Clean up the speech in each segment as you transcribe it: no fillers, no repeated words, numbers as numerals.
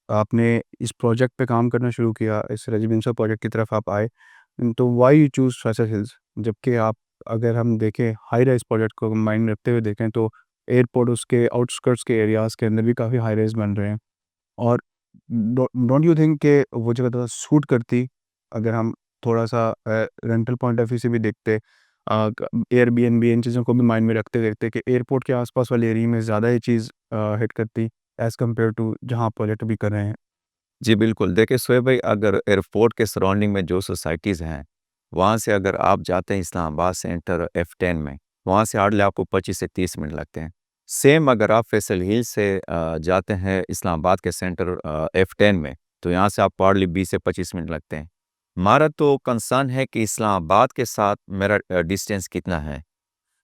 आपने इस प्रोजेक्ट पे काम करना शुरू किया, इस रेजिडेंशियल प्रोजेक्ट की तरफ आप आए, तो why you choose Faisal hills? जबकि आप, अगर हम देखें हाई राइज़ प्रोजेक्ट को माइंड में रखते हुए देखें, तो एयरपोर्ट उसके आउटस्कर्ट्स के एरियाज़ के अंदर भी काफ़ी हाई राइज़ बन रहे हैं। और डोंट यू थिंक कि वो जगह ज़्यादा सूट करती, अगर हम थोड़ा-सा रेंटल पॉइंट ऑफ व्यू से भी देखते, एयरबीएनबी इन चीज़ों को भी माइंड में रखते देखते कि एयरपोर्ट के आस-पास वाले एरिया में ज़्यादा ये चीज़ हिट करती एज़ कम्पेयर टू जहाँ आप प्रोजेक्ट अभी कर रहे हैं? जी, बिल्कुल। देखिए शोएब भाई, अगर एयरपोर्ट के सराउंडिंग में जो सोसाइटीज़ हैं, वहाँ से अगर आप जाते हैं इस्लामाबाद सेंटर F10 में, वहाँ से हार्डली आपको 25 से 30 मिनट लगते हैं। सेम अगर आप फैसल हिल से जाते हैं इस्लामाबाद के सेंटर F10 में, तो यहाँ से आपको हार्डली 20 से 25 मिनट लगते हैं। हमारा तो कंसर्न है कि इस्लामाबाद के साथ मेरा डिस्टेंस कितना है,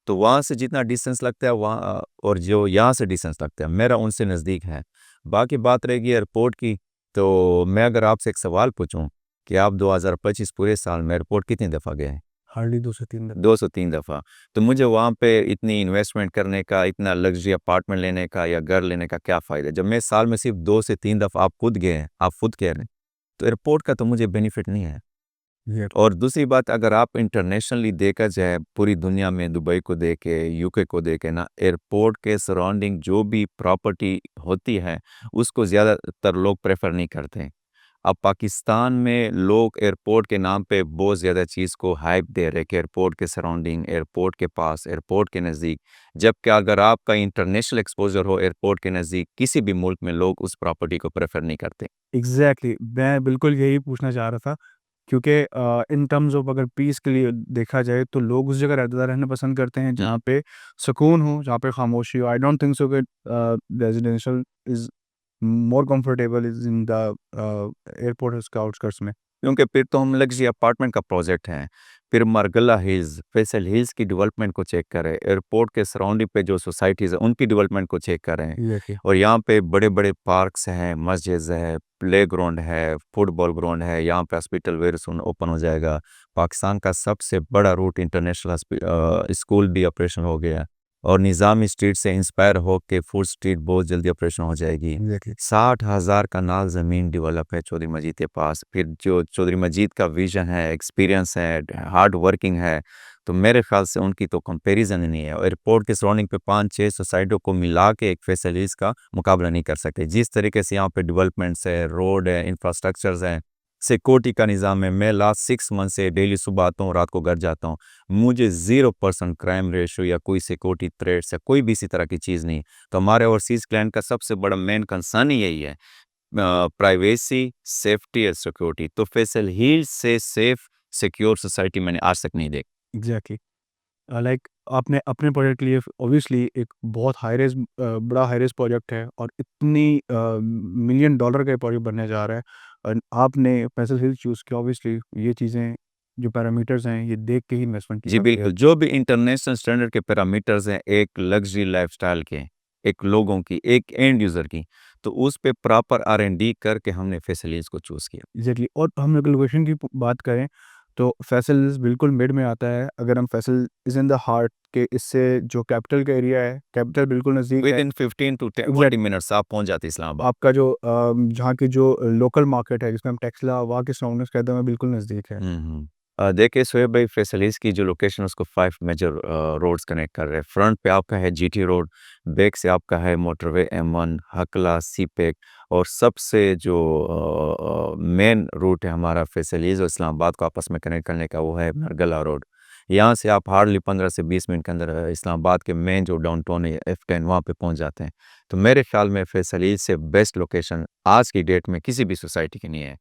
तो वहाँ से जितना डिस्टेंस लगता है वहाँ और जो यहाँ से डिस्टेंस लगता है, मेरा उनसे नज़दीक है। बाकी बात रहेगी एयरपोर्ट की, तो मैं अगर आपसे एक सवाल पूछूँ कि आप 2025 पूरे साल में एयरपोर्ट कितनी दफ़ा गए हैं? हार्डली 2 से 3 दिन। 2 से 3 दफ़ा। तो मुझे वहाँ पे इतनी इन्वेस्टमेंट करने का, इतना लग्ज़री अपार्टमेंट लेने का या घर लेने का क्या फ़ायदा? जब मैं साल में सिर्फ 2 से 3 दफ़ा, आप खुद गए हैं, आप खुद कह रहे हैं, तो एयरपोर्ट का तो मुझे बेनिफिट नहीं है। ये और दूसरी बात, अगर आप इंटरनेशनली देखा जाए, पूरी दुनिया में दुबई को देखे, यूके को देखे ना, एयरपोर्ट के सराउंडिंग जो भी प्रॉपर्टी होती है, उसको ज़्यादातर लोग प्रेफ़र नहीं करते हैं। अब पाकिस्तान में लोग एयरपोर्ट के नाम पे बहुत ज़्यादा चीज़ को हाइप दे रहे हैं कि एयरपोर्ट के सराउंडिंग, एयरपोर्ट के पास, एयरपोर्ट के नज़दीक। जबकि अगर आपका इंटरनेशनल एक्सपोज़र हो एयरपोर्ट के नज़दीक, किसी भी मुल्क में लोग उस प्रॉपर्टी को प्रेफ़र नहीं करते। एग्ज़ैक्टली, मैं बिल्कुल यही पूछना चाह रहा था, क्योंकि इन टर्म्स ऑफ अगर पीस के लिए देखा जाए, तो लोग उस जगह ज़्यादा रहना पसंद करते हैं जहाँ पे सुकून हो, जहाँ पे खामोशी हो। आई डोंट थिंक सो कि residential is more comfortable is in the airport उसके आउटस्कर्ट्स में। क्योंकि फिर तो हम लग्ज़री अपार्टमेंट का प्रोजेक्ट है। फिर मरगला हिल्स, फैसल हिल्स की डेवलपमेंट को चेक करें, एयरपोर्ट के सराउंडिंग पे जो सोसाइटीज़ हैं, उनकी डेवलपमेंट को चेक करें। एग्ज़ैक्टली। और यहाँ पे बड़े-बड़े पार्क्स हैं, मस्जिद्स हैं, प्लेग्राउंड है, फुटबॉल ग्राउंड है, यहाँ पे हॉस्पिटल वेरी सून ओपन हो जाएगा। पाकिस्तान का सबसे बड़ा रूट इंटरनेशनल स्कूल भी ऑपरेशन हो गया। और निज़ामी स्ट्रीट से इंस्पायर होके फूड स्ट्रीट बहुत जल्दी ऑपरेशन हो जाएगी। एग्ज़ैक्टली। 60,000 कनाल ज़मीन डेवलप है चौधरी मजीद के पास। फिर जो चौधरी मजीद का विज़न है, एक्सपीरियंस है, हार्ड वर्किंग है, तो मेरे ख़्याल से उनकी तो कंपैरिज़न ही नहीं है। एयरपोर्ट के सराउंडिंग पे 5-6 सोसाइटियों को मिला के एक फैसिलिटीज़ का मुकाबला नहीं कर सकते। जिस तरीके से यहाँ पे डेवलपमेंट्स है, रोड है, इंफ्रास्ट्रक्चर्स हैं, सिक्योरिटी का निज़ाम है। मैं लास्ट 6 मंथ से डेली सुबह आता हूँ, रात को घर जाता हूँ। मुझे 0% क्राइम रेशियो या कोई सिक्योरिटी थ्रेट्स या कोई भी इसी तरह की चीज़ नहीं। तो हमारे ओवरसीज़ क्लाइंट का सबसे बड़ा मेन कंसर्न ही यही है, प्राइवेसी, सेफ्टी और सिक्योरिटी। तो फैसल हिल्स से सेफ, सिक्योर सोसाइटी मैंने आज तक नहीं देखी। एग्ज़ैक्टली। लाइक आपने अपने प्रोजेक्ट के लिए ऑब्वियसली एक बहुत बड़ा हाई रिस्क प्रोजेक्ट है, और इतनी मिलियन डॉलर का ये प्रोजेक्ट बनने जा रहा है, और आपने पेंसिल हिल चूज़ किया। ऑब्वियसली ये चीज़ें, जो पैरामीटर्स हैं, ये देख के ही इन्वेस्टमेंट जी, किया गया। बिल्कुल। जो भी इंटरनेशनल स्टैंडर्ड के पैरामीटर्स हैं, एक लग्ज़री लाइफ़स्टाइल के, एक लोगों की, एक एंड यूज़र की, तो उस पे प्रॉपर R&D करके हमने फैसल हिल्स को चूज़ किया। एग्ज़ैक्टली। और हम अगर लोकेशन की बात करें, तो फैसल बिल्कुल मिड में आता है। अगर हम Faisal is in the heart के, इससे जो कैपिटल का एरिया है, कैपिटल बिल्कुल नज़दीक है। विदिन 15 टू 20 एग्ज़ैक्ट मिनट्स आप पहुँच जाते हैं इस्लामाबाद। आपका जो जहाँ की जो लोकल मार्केट है, जिसमें हम टेक्सला, वहाँ के सराउंडिंग्स कहते हैं, बिल्कुल नज़दीक है। हुँ, हुँ। देखिए शोएब भाई, फैसल हिल्स की जो लोकेशन है उसको 5 मेजर रोड्स कनेक्ट कर रहे हैं। फ्रंट पे आपका है जीटी रोड, बैक से आपका है मोटरवे M1, हकला, सीपेक, और सबसे जो मेन रूट है हमारा फैसल हिल्स और इस्लामाबाद को आपस में कनेक्ट करने का, वो है नरगला रोड। यहाँ से आप हार्डली 15 से 20 मिनट के अंदर इस्लामाबाद के मेन जो डाउनटाउन है F10, वहाँ पे पहुँच जाते हैं। तो मेरे ख्याल में फैसल हिल्स से बेस्ट लोकेशन आज की डेट में किसी भी सोसाइटी की नहीं है।